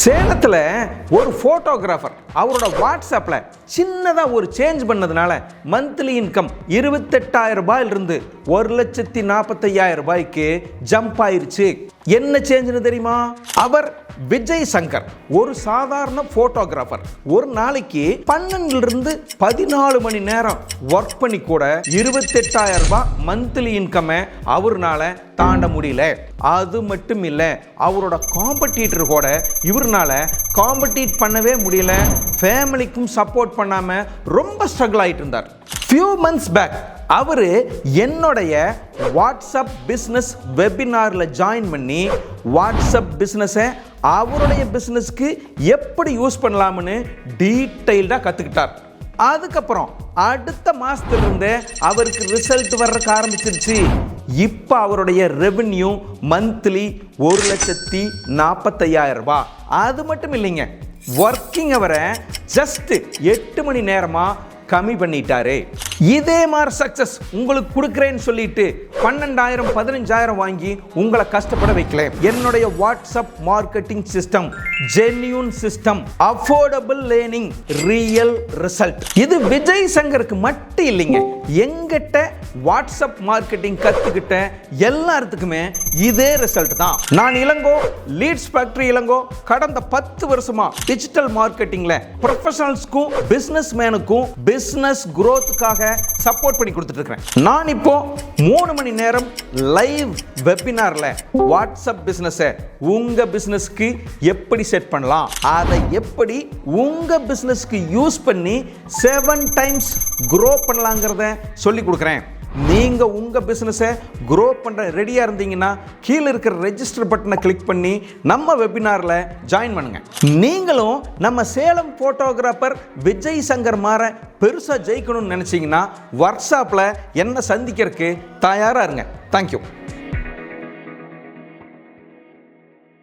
சேலத்தில் ஒரு ஃபோட்டோகிராஃபர் அவரோட வாட்ஸ்அப்பில் சின்னதாக ஒரு சேஞ்ச் பண்ணதுனால மந்த்லி இன்கம் 28,000 ரூபாயிலிருந்து 1,45,000 ரூபாய்க்கு ஜம்ப் ஆயிருச்சு. என்ன சேஞ்சுன்னு தெரியுமா? அவர் விஜய் சங்கர் ஒரு சாதாரண ஃபோட்டோகிராஃபர். ஒரு நாளைக்கு 12லிருந்து 14 மணி நேரம் ஒர்க் பண்ணி கூட 28,000 ரூபாய் மந்த்லி இன்கம்மை அவர்னால தாண்ட முடியல. அது மட்டும் இல்லை, அவரோட காம்படிட்டர் கூட இவர்னால காம்படிட் பண்ணவே முடியல. ஃபேமிலிக்கும் சப்போர்ட் பண்ணாம ரொம்ப ஸ்ட்ரகிள் ஆயிட்டு இருந்தார். ஃபியூ மந்த்ஸ் பேக் அவர் என்னுடைய வாட்ஸ்அப் பிஸ்னஸ் வெபினாரில் ஜாயின் பண்ணி வாட்ஸ்அப் பிஸ்னஸை அவருடைய பிஸ்னஸ்க்கு எப்படி யூஸ் பண்ணலாம்னு டீட்டெயில்டாக கற்றுக்கிட்டார். அதுக்கப்புறம் அடுத்த மாதத்துலேருந்து அவருக்கு ரிசல்ட் வர்றதுக்கு ஆரம்பிச்சிருச்சு. இப்போ அவருடைய ரெவென்யூ மந்த்லி 1,45,000 ரூபாய். அது மட்டும் இல்லைங்க, ஒர்க்கிங் அவரை ஜஸ்ட் 8 மணி நேரமாக கம்மி பண்ணிட்டாரு. இதே மாதிரி சக்சஸ் உங்களுக்கு கொடுக்குறேன்னு சொல்லிட்டு 12,000 15,000 வாங்கி உங்களை கஷ்டப்பட வைக்கல. என்னுடைய WhatsApp marketing system genuine system, affordable learning, real result. இது விஜய் சங்கருக்கு மட்டும் இல்லைங்க, எங்கிட்ட வாட்ஸ்அப் மார்க்கெட்டிங் கத்துக்கிட்ட எல்லாத்துக்குமே இதே ரிசல்ட் தான். நான் இளங்கோ, லீட்ஸ் ஃபேக்டரி இளங்கோ கடந்த 10 வருஷமா டிஜிட்டல் மார்க்கெட்டிங்ல ப்ரொஃபஷனல்ஸ்க்கும் பிசினஸ் மேனுக்கும் பிசினஸ் growthக்காக சப்போர்ட் பண்ணி கொடுத்துட்டு இருக்கிறேன். நான் இப்போ 3 மணி நேரம் லைவ் வெபினார்ல வாட்ஸ்அப் பிசினஸை உங்க பிசினஸ்க்கு எப்படி செட் பண்ணலாம், அதை எப்படி உங்க பிசினஸ்க்கு யூஸ் பண்ணி 7 டைம்ஸ் grow பண்ணலாங்கிறத சொல்லி கொடுக்குறேன். நீங்க உங்க பிசினஸை grow பண்ற ரெடியா இருந்தீங்கன்னா கீழே இருக்கிற ரெஜிஸ்டர் பட்டனை கிளிக் பண்ணி நம்ம வெபினார்ல ஜாயின் பண்ணுங்க. நீங்களும் நம்ம சேலம் போட்டோகிராஃபர் விஜய் சங்கர் மாற பெருசா ஜெயிக்கணும்னு நினைச்சீங்கன்னா வாட்ஸ்அப்ல என்ன சந்திக்கிறதுக்கு தயாரா இருங்க. தேங்க்யூ.